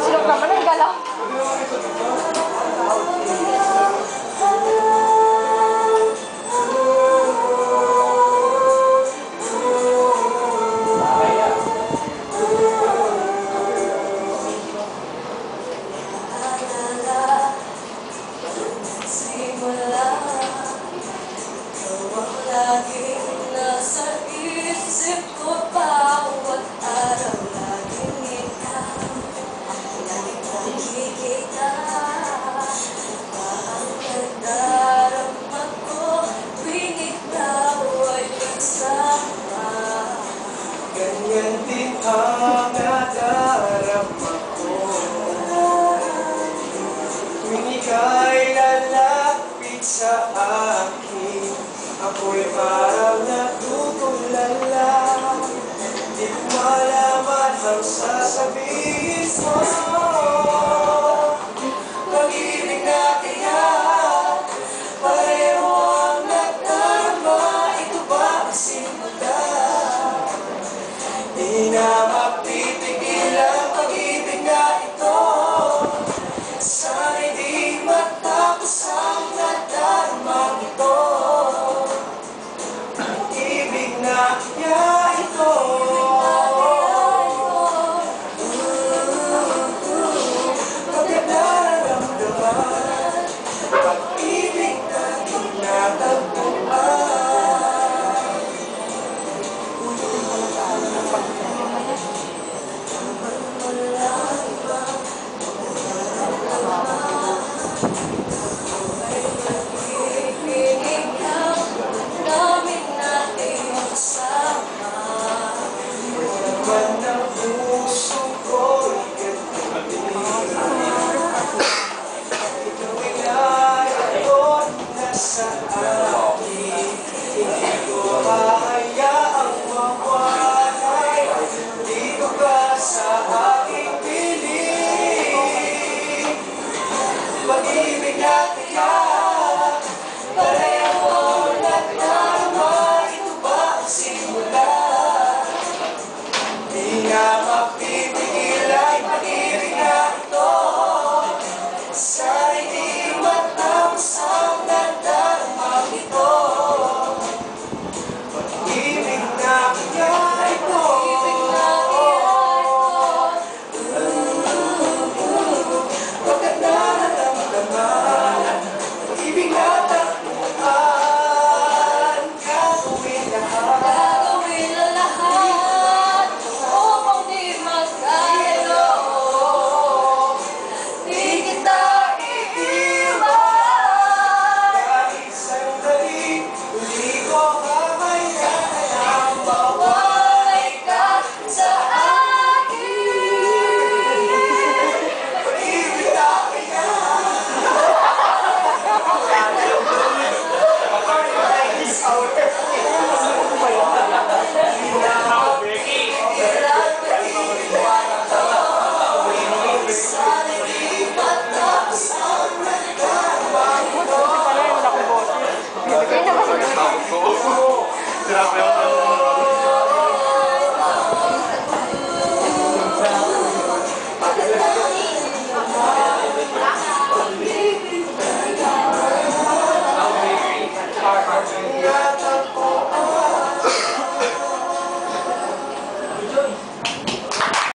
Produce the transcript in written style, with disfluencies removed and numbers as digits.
Silog naman ang galaw. Laging nasa isip ko bawat araw, laging ikaw laging nakikita. Ba ang nagdarama ko tuwing ikaw ay kasama? Ganyan din ang nadarama ko tuwing ika'y lalapit sa akin. Ako'y parang natutulala, di ko malaman ang sasabihin mo. Pag-ibig na kaya, pareho ang nagdarama. Ito ba ang simula? Di na mapipigil ang pag-ibig na ito. Sana'y di matapos ang nagdarama ito. Ibig na niya ito.